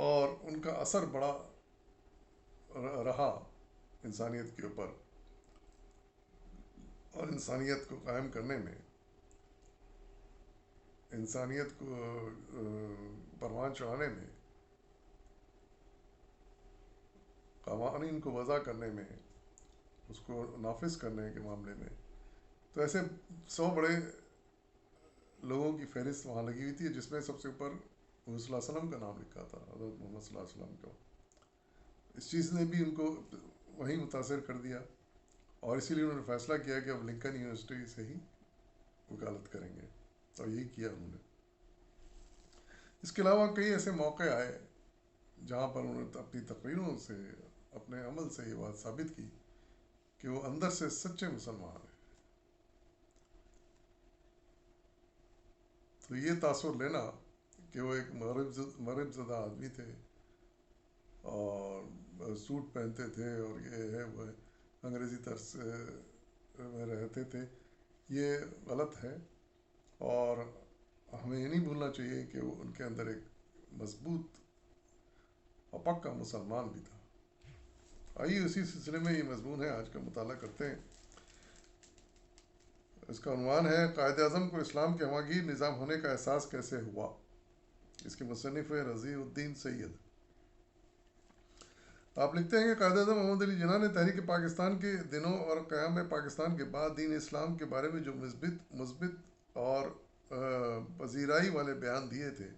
اور ان کا اثر بڑا رہا انسانیت کے اوپر، اور انسانیت کو قائم کرنے میں، انسانیت کو پروان چڑھانے میں، قوانین کو وضع کرنے میں، اس کو نافذ کرنے کے معاملے میں. تو ایسے 100 بڑے لوگوں کی فہرست وہاں لگی ہوئی تھی، جس میں سب سے اوپر حضور صلی اللہ علیہ وسلم کا نام لکھا تھا، حضرت محمد صلی اللہ علیہ وسلم کا. اس چیز نے بھی ان کو وہیں متاثر کر دیا، اور اسی لیے انہوں نے فیصلہ کیا کہ اب لنکن یونیورسٹی سے ہی وکالت کریں گے، اور یہی کیا انہوں نے. اس کے علاوہ کئی ایسے موقع آئے جہاں پر انہوں نے اپنی تقریروں سے، اپنے عمل سے یہ بات ثابت کی کہ وہ اندر سے سچے مسلمان ہیں. تو یہ تاثر لینا کہ وہ ایک مغرب زدہ آدمی تھے، اور سوٹ پہنتے تھے، اور یہ ہے وہ ہے، انگریزی طرز میں رہتے تھے، یہ غلط ہے. اور ہمیں یہ نہیں بھولنا چاہیے کہ وہ ان کے اندر ایک مضبوط اور پکا مسلمان بھی تھا. آئیے اسی سلسلے میں یہ مضمون ہے، آج کا مطالعہ کرتے ہیں. اس کا عنوان ہے قائد اعظم کو اسلام کے ہماگیر نظام ہونے کا احساس کیسے ہوا. اس کے مصنف ہے رضی الدین سید. آپ لکھتے ہیں کہ قائد اعظم محمد علی جناح نے تحریک پاکستان کے دنوں اور قیام پاکستان کے بعد دین اسلام کے بارے میں جو مثبت اور پذیرائی والے بیان دیے تھے،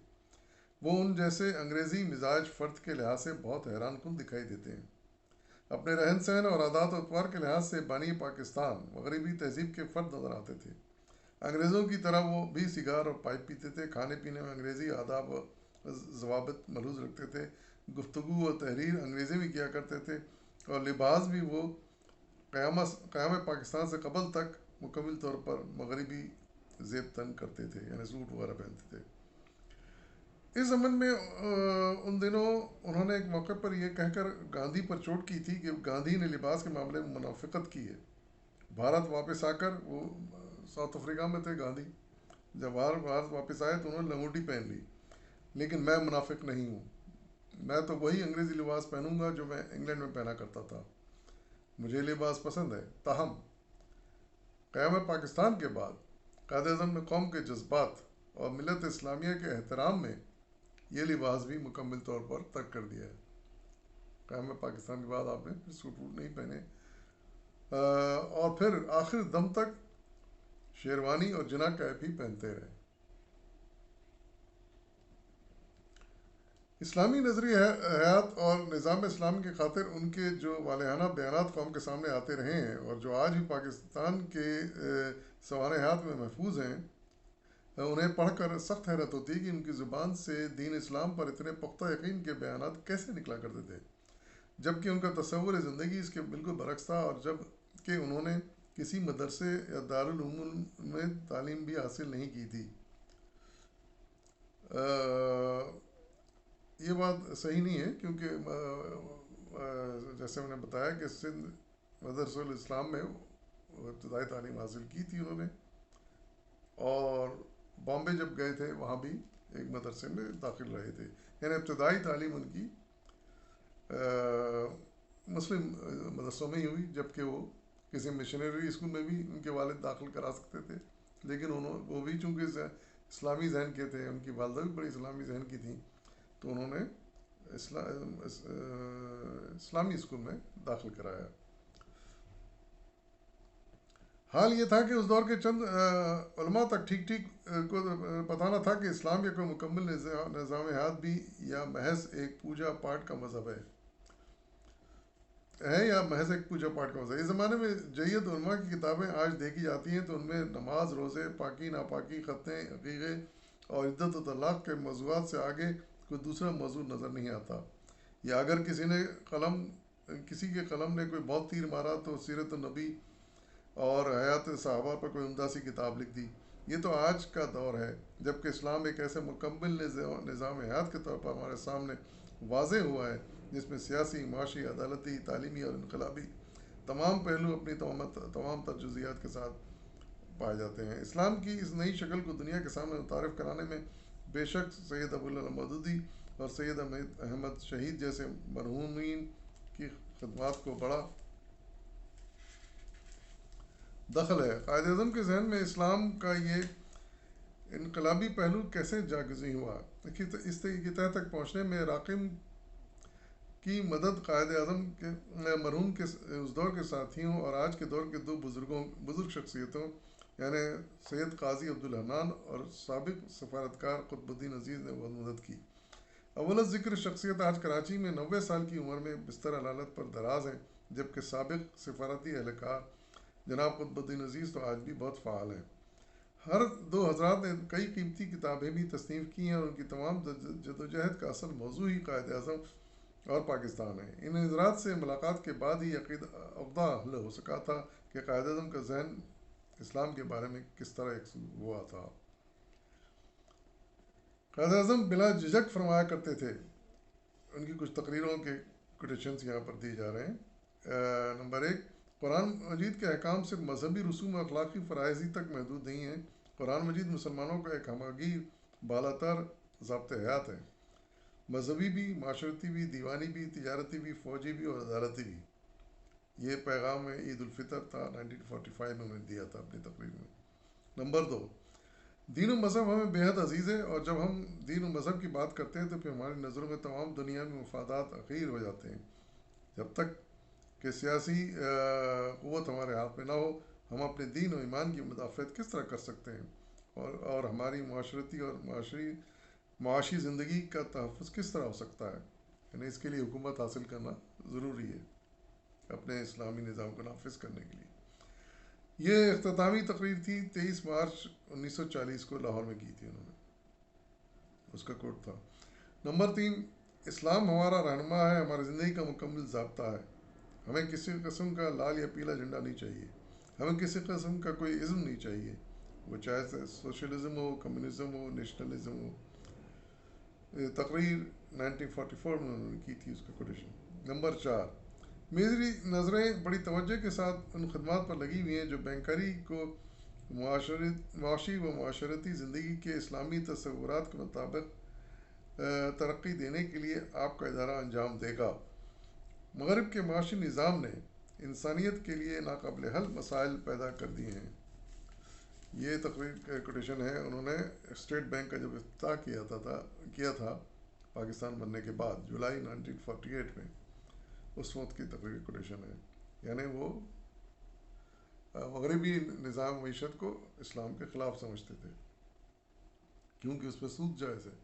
وہ ان جیسے انگریزی مزاج فرد کے لحاظ سے بہت حیران کن دکھائی دیتے ہیں. اپنے رہن سہن اور عادات و اطوار کے لحاظ سے بانی پاکستان مغربی تہذیب کے فرد نظر آتے تھے. انگریزوں کی طرح وہ بھی سگار اور پائپ پیتے تھے، کھانے پینے میں انگریزی آداب و ضوابط ملحوظ رکھتے تھے، گفتگو و تحریر انگریزی میں کیا کرتے تھے، اور لباس بھی وہ قیام پاکستان سے قبل تک مکمل طور پر مغربی زیب تن کرتے تھے، یعنی سوٹ وغیرہ پہنتے تھے. اس ضمن میں ان دنوں انہوں نے ایک موقع پر یہ کہہ کر گاندھی پر چوٹ کی تھی کہ گاندھی نے لباس کے معاملے میں منافقت کی ہے. بھارت واپس آ کر، وہ ساؤتھ افریقہ میں تھے گاندھی، جب بھارت واپس آئے تو انہوں نے لنگوٹی پہن لی، لیکن میں منافق نہیں ہوں، میں تو وہی انگریزی لباس پہنوں گا جو میں انگلینڈ میں پہنا کرتا تھا، مجھے لباس پسند ہے. تاہم قیام پاکستان کے بعد قائد اعظم نے قوم کے جذبات اور ملت اسلامیہ کے احترام میں یہ لباس بھی مکمل طور پر ترک کر دیا ہے. قیام پاکستان کے بعد آپ نے پھر سوٹ ووٹ نہیں پہنے، اور پھر آخر دم تک شیروانی اور جناح کیپ ہی پہنتے رہے. اسلامی نظریہ حیات اور نظام اسلام کی خاطر ان کے جو والہانہ بیانات قوم کے سامنے آتے رہے ہیں، اور جو آج بھی پاکستان کے سوانح حیات میں محفوظ ہیں، انہیں پڑھ کر سخت حیرت ہوتی ہے کہ ان کی زبان سے دین اسلام پر اتنے پختہ یقین کے بیانات کیسے نکلا کرتے تھے، جبکہ ان کا تصور زندگی اس کے بالکل برعکس تھا، اور جب کہ انہوں نے کسی مدرسے یا دارالعلوم میں تعلیم بھی حاصل نہیں کی تھی. یہ بات صحیح نہیں ہے، کیونکہ جیسے میں نے بتایا کہ سندھ مدرسہ الاسلام میں ابتدائی تعلیم حاصل کی تھی انہوں نے، اور بامبے جب گئے تھے وہاں بھی ایک مدرسے میں داخل رہے تھے. یعنی ابتدائی تعلیم ان کی مسلم مدرسوں میں ہی ہوئی، جبکہ وہ کسی مشنری اسکول میں بھی ان کے والد داخل کرا سکتے تھے، لیکن وہ بھی چونکہ اسلامی ذہن کے تھے، ان کی والدہ بھی بڑی اسلامی ذہن کی تھیں، تو انہوں نے اسلامی اسکول میں داخل کرایا. حال یہ تھا کہ اس دور کے چند علماء تک ٹھیک کو پتہ نہ تھا کہ اسلام کے کوئی مکمل نظام حیات بھی یا محض ایک پوجا پاٹ کا مذہب ہے یا محض ایک پوجا پاٹ کا مذہب. اس زمانے میں جید علماء کی کتابیں آج دیکھی جاتی ہیں تو ان میں نماز، روزے، پاکی ناپاکی، ختنے، عقیقے اور عدت و طلاق کے موضوعات سے آگے کوئی دوسرا موضوع نظر نہیں آتا. یا اگر کسی کے قلم نے کوئی بہت تیر مارا تو سیرت النبی اور حیات صحابہ پر کوئی عمدہ سی کتاب لکھ دی. یہ تو آج کا دور ہے، جبکہ اسلام ایک ایسے مکمل نظام حیات کے طور پر ہمارے سامنے واضح ہوا ہے، جس میں سیاسی، معاشی، عدالتی، تعلیمی اور انقلابی تمام پہلو اپنی تمام تجزیات کے ساتھ پائے جاتے ہیں. اسلام کی اس نئی شکل کو دنیا کے سامنے متعارف کرانے میں بے شک سید ابوالعلا مودودی اور سید احمد شہید جیسے مرحومین کی خدمات کو بڑا دخل ہے۔ قائد اعظم کے ذہن میں اسلام کا یہ انقلابی پہلو کیسے جاگزیں ہوا؟ اس کی تہ تک پہنچنے میں راقم کی مدد قائد اعظم کے مرحوم کے اس دور کے ساتھیوں اور آج کے دور کے دو بزرگ شخصیتوں یعنی سید قاضی عبدالحنان اور سابق سفارتکار قطب الدین عزیز نے بہت مدد کی۔ اول ذکر شخصیت آج کراچی میں 90 سال کی عمر میں بستر علالت پر دراز ہیں، جبکہ سابق سفارتی اہلکار جناب قطب الدین عزیز تو آج بھی بہت فعال ہیں۔ ہر دو حضرات نے کئی قیمتی کتابیں بھی تصنیف کی ہیں اور ان کی تمام جدوجہد کا اصل موضوع ہی قائد اعظم اور پاکستان ہے۔ ان حضرات سے ملاقات کے بعد ہی عقدہ حل ہو سکا تھا کہ قائد اعظم کا ذہن اسلام کے بارے میں کس طرح یکسو ہوا تھا۔ قائد اعظم بلا جھجک فرمایا کرتے تھے، ان کی کچھ تقریروں کے کوٹیشنز یہاں پر دی جا رہے ہیں۔ نمبر 1، قرآن مجید کے احکام صرف مذہبی رسوم و اخلاقی فرائض ہی تک محدود نہیں ہیں۔ قرآن مجید مسلمانوں کا ایک ہمگیر بالاتر ضابط حیات ہے، مذہبی بھی، معاشرتی بھی، دیوانی بھی، تجارتی بھی، فوجی بھی اور عدالتی بھی۔ یہ پیغام عید الفطر تھا 1945 میں انہوں نے دیا تھا اپنی تقریر میں۔ نمبر 2، دین و مذہب ہمیں بے حد عزیز ہے، اور جب ہم دین و مذہب کی بات کرتے ہیں تو پھر ہماری نظروں میں تمام دنیا میں مفادات اخیر ہو جاتے ہیں۔ جب تک کہ سیاسی قوت ہمارے ہاتھ میں نہ ہو، ہم اپنے دین و ایمان کی مدافعت کس طرح کر سکتے ہیں اور ہماری معاشرتی اور معاشی زندگی کا تحفظ کس طرح ہو سکتا ہے؟ یعنی اس کے لیے حکومت حاصل کرنا ضروری ہے اپنے اسلامی نظام کو نافذ کرنے کے لیے۔ یہ اختتامی تقریر تھی 23 مارچ 1940 کو لاہور میں کی تھی انہوں نے، اس کا کوٹ تھا۔ نمبر 3، اسلام ہمارا رہنما ہے، ہماری زندگی کا مکمل ضابطہ ہے۔ ہمیں کسی قسم کا لال یا پیلا جھنڈا نہیں چاہیے، ہمیں کسی قسم کا کوئی ازم نہیں چاہیے، وہ چاہے سوشلزم ہو، کمیونزم ہو، نیشنلزم ہو۔ تقریر 1944 میں انہوں نے کی تھی، اس کا کوٹیشن۔ نمبر 4، میری نظریں بڑی توجہ کے ساتھ ان خدمات پر لگی ہوئی ہیں جو بینکاری کو معاشی و معاشرتی زندگی کے اسلامی تصورات کے مطابق ترقی دینے کے لیے آپ کا ادارہ انجام دے گا۔ مغرب کے معاشی نظام نے انسانیت کے لیے ناقابل حل مسائل پیدا کر دیے ہیں۔ یہ تقریر کا کوٹیشن ہے، انہوں نے اسٹیٹ بینک کا جب افتتاح کیا تھا پاکستان بننے کے بعد جولائی 1948 میں، اس وقت کی تقریر کوٹیشن ہے۔ یعنی وہ مغربی نظام معیشت کو اسلام کے خلاف سمجھتے تھے کیونکہ اس پہ سود جائز ہے۔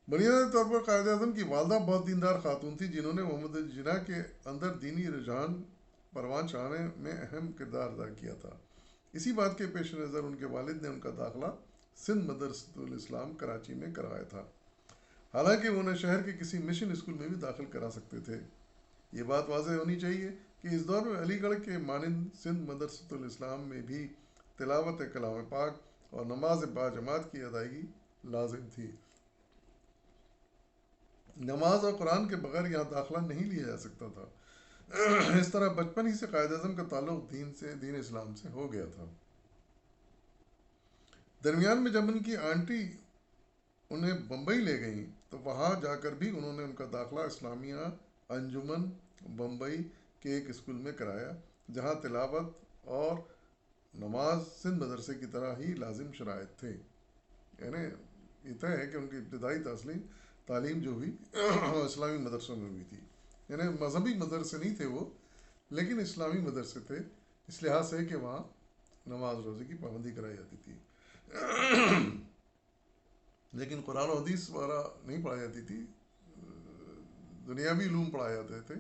بنیادی طور پر قائد اعظم کی والدہ بہت دیندار خاتون تھی، جنہوں نے محمد علی جناح کے اندر دینی رجحان پروان چڑھانے میں اہم کردار ادا کیا تھا۔ اسی بات کے پیش نظر ان کے والد نے ان کا داخلہ سندھ مدرسۃ الاسلام کراچی میں کروایا تھا، حالانکہ وہ انہیں شہر کے کسی مشن اسکول میں بھی داخل کرا سکتے تھے۔ یہ بات واضح ہونی چاہیے کہ اس دور میں علی گڑھ کے مانند سندھ مدرسۃ الاسلام میں بھی تلاوت کلام پاک اور نماز باجماعت کی ادائیگی لازم تھی۔ نماز اور قرآن کے بغیر یہاں داخلہ نہیں لیا جا سکتا تھا۔ اس طرح بچپن ہی سے قائد اعظم کا تعلق دین اسلام سے ہو گیا تھا۔ درمیان میں جب ان کی آنٹی انہیں بمبئی لے گئیں تو وہاں جا کر بھی انہوں نے ان کا داخلہ اسلامیہ انجمن بمبئی کے ایک اسکول میں کرایا، جہاں تلاوت اور نماز سندھ مدرسے کی طرح ہی لازم شرائط تھے۔ یعنی یہ طے ہے کہ ان کی ابتدائی تعلیم جو ہوئی اسلامی مدرسوں میں ہوئی تھی، یعنی مذہبی مدرسے نہیں تھے وہ، لیکن اسلامی مدرسے تھے، اس لحاظ سے کہ وہاں نماز روزے کی پابندی کرائی جاتی تھی، لیکن قرآن و حدیث وغیرہ نہیں پڑھائی جاتی تھی، دنیاوی علوم پڑھائے جاتے تھے،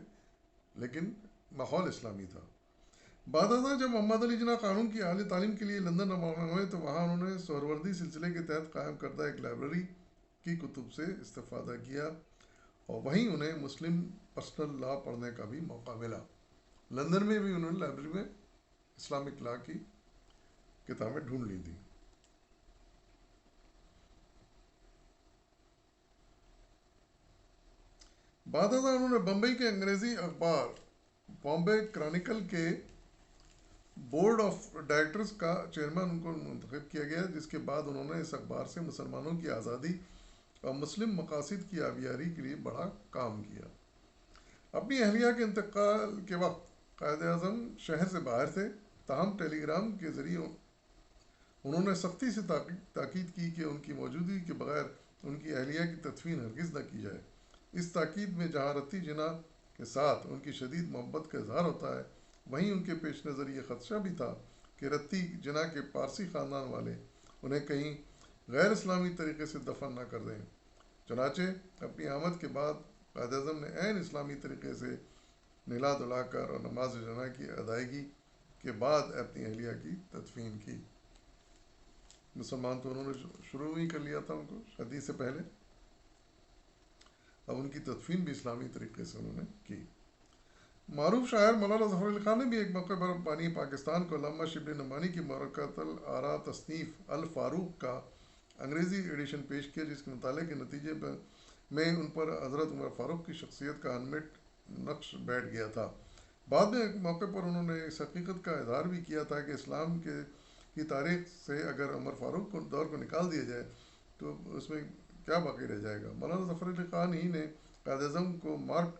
لیکن ماحول اسلامی تھا۔ بعد ازاں جب محمد علی جناح قانون کی اعلی تعلیم کے لیے لندن روانہ ہوئے تو وہاں انہوں نے سہروردی سلسلے کے تحت قائم کردہ ایک لائبریری کی کتب سے استفادہ کیا، اور وہیں انہیں مسلم پرسنل لا پڑھنے کا بھی موقع ملا۔ لندن میں بھی انہوں نے لائبریری میں اسلامک لا کی کتابیں ڈھونڈ لی تھیں۔ بعد ازاں انہوں نے بمبئی کے انگریزی اخبار بامبے کرانیکل کے بورڈ آف ڈائریکٹرز کا چیئرمین ان کو منتخب کیا گیا، جس کے بعد انہوں نے اس اخبار سے مسلمانوں کی آزادی اور مسلم مقاصد کی آبیاری کے لیے بڑا کام کیا۔ اپنی اہلیہ کے انتقال کے وقت قائد اعظم شہر سے باہر تھے، تاہم ٹیلی گرام کے ذریعے انہوں نے سختی سے تاکید کی کہ ان کی موجودگی کے بغیر ان کی اہلیہ کی تدفین ہرگز نہ کی جائے۔ اس تاکید میں جہاں رتی جناح کے ساتھ ان کی شدید محبت کا اظہار ہوتا ہے، وہیں ان کے پیش نظر یہ خدشہ بھی تھا کہ رتی جناح کے پارسی خاندان والے انہیں کہیں غیر اسلامی طریقے سے دفن نہ کر دیں۔ چنانچہ اپنی آمد کے بعد قائد اعظم نے عین اسلامی طریقے سے نلا دھلا کر اور نماز جناح کی ادائیگی کے بعد اپنی اہلیہ کی تدفین کی۔ مسلمان تو انہوں نے شروع ہی کر لیا تھا ان کو شادی سے پہلے، اب ان کی تدفین بھی اسلامی طریقے سے انہوں نے کی۔ معروف شاعر مولانا ظفر علی خان نے بھی ایک موقع پر بانی پاکستان کو علامہ شبلی نعمانی کی مرکۃ الآراء تصنیف الفاروق کا انگریزی ایڈیشن پیش کیا، جس کے مطالعے کے نتیجے میں ان پر حضرت عمر فاروق کی شخصیت کا انمٹ نقش بیٹھ گیا تھا۔ بعد میں ایک موقع پر انہوں نے اس حقیقت کا اظہار بھی کیا تھا کہ اسلام کی تاریخ سے اگر عمر فاروق کو دور کو نکال دیا جائے تو اس میں کیا باقی رہ جائے گا۔ مولانا ظفر علی خان ہی نے قائد اعظم کو مارک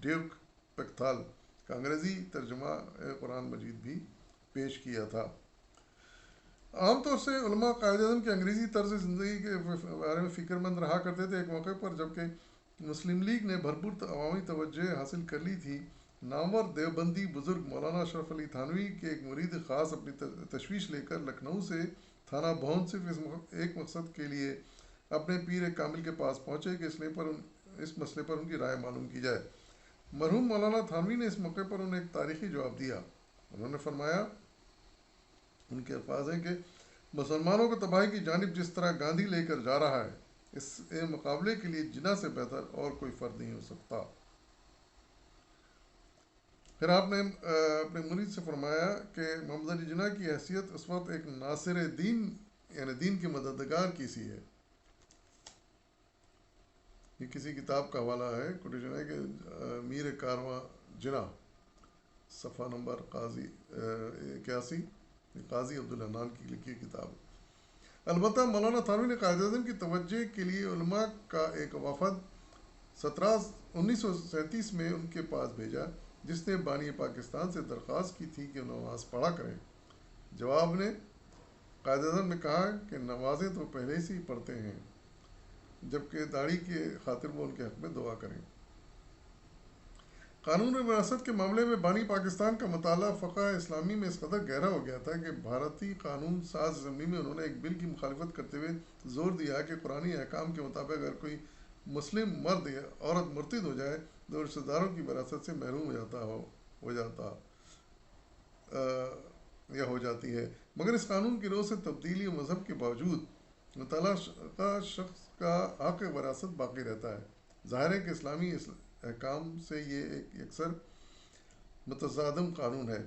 ڈیوک پکتھال کا انگریزی ترجمہ قرآن مجید بھی پیش کیا تھا۔ عام طور سے علماء قائد اعظم کے انگریزی طرز زندگی کے بارے میں فکر مند رہا کرتے تھے۔ ایک موقع پر جبکہ مسلم لیگ نے بھرپور عوامی توجہ حاصل کر لی تھی، نامور دیوبندی بزرگ مولانا اشرف علی تھانوی کے ایک مرید خاص اپنی تشویش لے کر لکھنؤ سے تھانہ بھون صرف ایک مقصد کے لیے اپنے پیر کامل کے پاس پہنچے کہ اس مسئلے پر ان کی رائے معلوم کی جائے۔ مرحوم مولانا تھانوی نے اس موقع پر انہیں ایک تاریخی جواب دیا۔ انہوں نے فرمایا، ان کے الفاظ ہیں کہ مسلمانوں کو تباہی کی جانب جس طرح گاندھی لے کر جا رہا ہے، اس مقابلے کے لیے جناح سے بہتر اور کوئی فرد نہیں ہو سکتا۔ پھر آپ نے اپنے مرید سے فرمایا کہ محمد علی جناح کی حیثیت اس وقت ایک ناصر دین یعنی دین کے مددگار کی سی ہے۔ یہ کسی کتاب کا حوالہ ہے، کوٹیشن ہے کہ میر کارواں جناح، صفحہ نمبر 81، قاضی عبدالحنان کی لکھی کتاب۔ البتہ مولانا تھانوی نے قائد اعظم کی توجہ کے لیے علماء کا ایک وفد 1937 میں ان کے پاس بھیجا، جس نے بانی پاکستان سے درخواست کی تھی کہ وہ نماز پڑھا کریں۔ جواب نے قائد اعظم نے کہا کہ نمازیں تو پہلے سے ہی پڑھتے ہیں، جبکہ داڑھی کے خاطر وہ ان کے حق میں دعا کریں۔ قانون وراثت کے معاملے میں بانی پاکستان کا مطالعہ فقہ اسلامی میں اس قدر گہرا ہو گیا تھا کہ بھارتی قانون ساز اسمبلی میں انہوں نے ایک بل کی مخالفت کرتے ہوئے زور دیا کہ قرآنی احکام کے مطابق اگر کوئی مسلم مرد یا عورت مرتد ہو جائے تو رشتہ داروں کی وراثت سے محروم ہو جاتی ہے، مگر اس قانون کی روح سے تبدیلی و مذہب کے باوجود مطلقہ شخص کا حق وراثت باقی رہتا ہے۔ ظاہر ہے کہ اسلامی احکام سے یہ ایک یکسر متصادم قانون ہے۔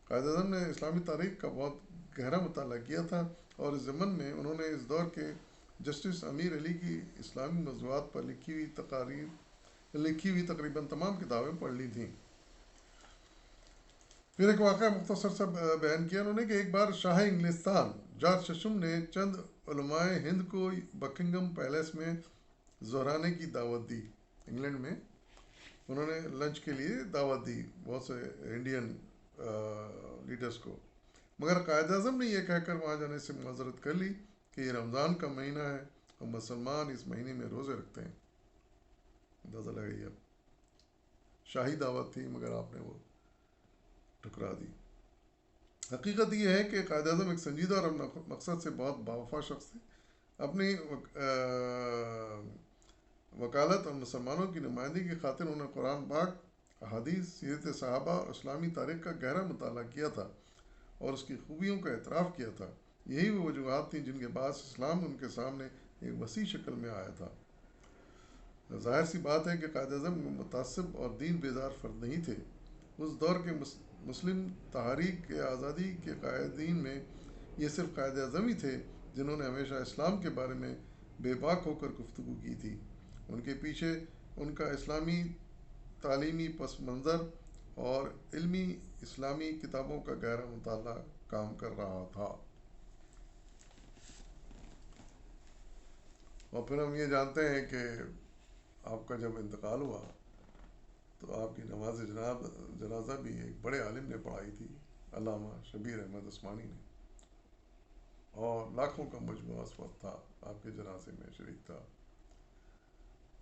قائد اعظم نے اسلامی تاریخ کا بہت گہرا مطالعہ کیا تھا اور اس ضمن میں انہوں نے اس دور کے جسٹس امیر علی کی اسلامی موضوعات پر لکھی ہوئی تقریباً تمام کتابیں پڑھ لی تھیں۔ پھر ایک واقعہ مختصر سا بیان کیا انہوں نے کہ ایک بار شاہ انگلستان جارج ششم نے چند علماء ہند کو بکنگم پیلس میں ظہرانے کی دعوت دی۔ انگلینڈ میں انہوں نے لنچ کے لیے دعوت دی بہت سے انڈین لیڈرز کو، مگر قائد اعظم نے یہ کہہ کر وہاں جانے سے معذرت کر لی کہ یہ رمضان کا مہینہ ہے اور مسلمان اس مہینے میں روزے رکھتے ہیں۔ اندازہ لگائیے، شاہی دعوت تھی مگر آپ نے وہ ٹھکرا دی۔ حقیقت یہ ہے کہ قائد اعظم ایک سنجیدہ اور مقصد سے بہت باوفا شخص تھے۔ اپنی وکالت اور مسلمانوں کی نمائندگی کی خاطر انہوں نے قرآن پاک، احادیث، سیرت صحابہ اور اسلامی تاریخ کا گہرا مطالعہ کیا تھا اور اس کی خوبیوں کا اعتراف کیا تھا۔ یہی وہ وجوہات تھیں جن کے باعث اسلام ان کے سامنے ایک وسیع شکل میں آیا تھا۔ ظاہر سی بات ہے کہ قائد اعظم متعصب اور دین بیدار فرد نہیں تھے۔ اس دور کے مسلم تحریک کے آزادی کے قائدین میں یہ صرف قائد اعظم ہی تھے جنہوں نے ہمیشہ اسلام کے بارے میں بے باک ہو کر گفتگو کی تھی۔ ان کے پیچھے ان کا اسلامی تعلیمی پس منظر اور علمی اسلامی کتابوں کا گہرا مطالعہ کام کر رہا تھا۔ اور پھر ہم یہ جانتے ہیں کہ آپ کا جب انتقال ہوا تو آپ کی نماز جنازہ بھی ایک بڑے عالم نے پڑھائی تھی، علامہ شبیر احمد عثمانی نے، اور لاکھوں کا مجموعہ اس وقت تھا، آپ کے جنازے میں شریک تھا۔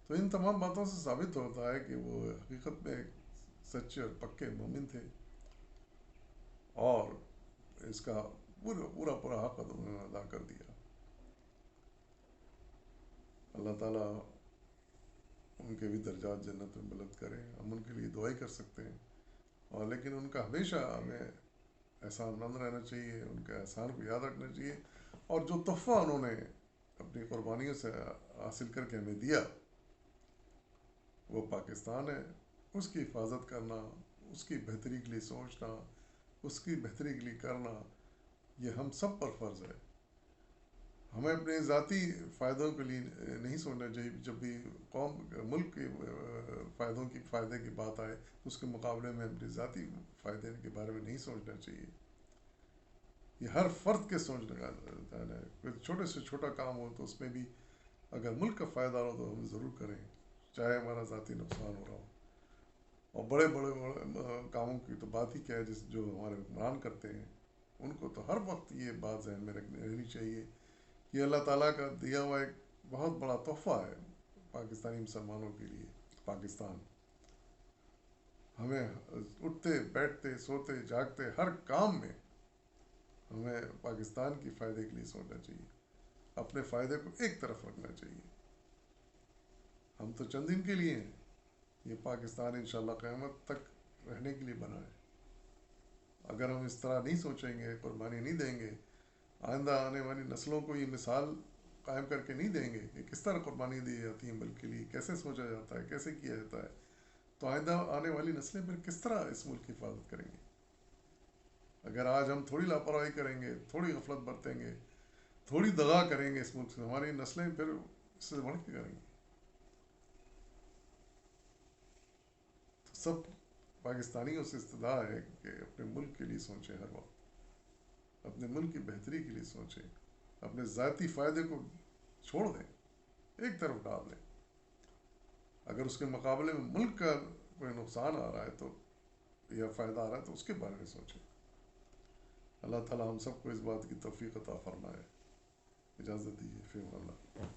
تو ان تمام باتوں سے ثابت ہوتا ہے کہ وہ حقیقت میں ایک سچے اور پکے مومن تھے، اور اس کا پورا حق انہوں نے ادا کر دیا۔ اللہ تعالیٰ ان کے بھی درجات جنت میں بلند کریں، ہم ان کے لیے دعائی کر سکتے ہیں، اور لیکن ان کا ہمیشہ ہمیں احسان مند رہنا چاہیے، ان کے احسان کو یاد رکھنا چاہیے، اور جو تحفہ انہوں نے اپنی قربانیوں سے حاصل کر کے ہمیں دیا وہ پاکستان ہے، اس کی حفاظت کرنا، اس کی بہتری کے لیے سوچنا، اس کی بہتری کے لیے کرنا، یہ ہم سب پر فرض ہے۔ ہمیں اپنے ذاتی فائدوں کے لیے نہیں سوچنا چاہیے، جب بھی ملک کے فائدے کی بات آئے تو اس کے مقابلے میں اپنے ذاتی فائدے کے بارے میں نہیں سوچنا چاہیے۔ یہ ہر فرد کے سوچنے کا ہے، کوئی چھوٹے سے چھوٹا کام ہو تو اس میں بھی اگر ملک کا فائدہ ہو تو ہم ضرور کریں، چاہے ہمارا ذاتی نقصان ہو رہا ہو۔ اور بڑے کاموں کی تو بات ہی کیا ہے، جو ہمارے حکمران کرتے ہیں، ان کو تو ہر وقت یہ بات ذہن میں رہنی چاہیے کہ اللہ تعالیٰ کا دیا ہوا ایک بہت بڑا تحفہ ہے پاکستانی مسلمانوں کے لیے پاکستان۔ ہمیں اٹھتے بیٹھتے سوتے جاگتے ہر کام میں ہمیں پاکستان کی فائدے کے لیے سوچنا چاہیے، اپنے فائدے کو ایک طرف رکھنا چاہیے۔ ہم تو چند دن کے لیے ہیں، یہ پاکستان انشاءاللہ قیامت تک رہنے کے لیے بنا ہے۔ اگر ہم اس طرح نہیں سوچیں گے، قربانی نہیں دیں گے، آئندہ آنے والی نسلوں کو یہ مثال قائم کر کے نہیں دیں گے کہ کس طرح قربانی دی جاتی ہے ملک کے لیے، کیسے سوچا جاتا ہے، کیسے کیا جاتا ہے، تو آئندہ آنے والی نسلیں پھر کس طرح اس ملک کی حفاظت کریں گے؟ اگر آج ہم تھوڑی لاپرواہی کریں گے، تھوڑی غفلت برتیں گے، تھوڑی دغا کریں گے اس ملک سے، ہماری نسلیں پھر اس سے بڑھ کے کریں گی۔ تو سب پاکستانیوں سے استدعا ہے کہ اپنے ملک کے لیے سوچیں، ہر وقت اپنے ملک کی بہتری کے لیے سوچیں، اپنے ذاتی فائدے کو چھوڑ دیں، ایک طرف ڈال دیں۔ اگر اس کے مقابلے میں ملک کا کوئی نقصان آ رہا ہے تو یا فائدہ آ رہا ہے تو اس کے بارے میں سوچیں۔ اللہ تعالیٰ ہم سب کو اس بات کی توفیق عطا فرمائے۔ اجازت دیجیے، فی امان اللہ۔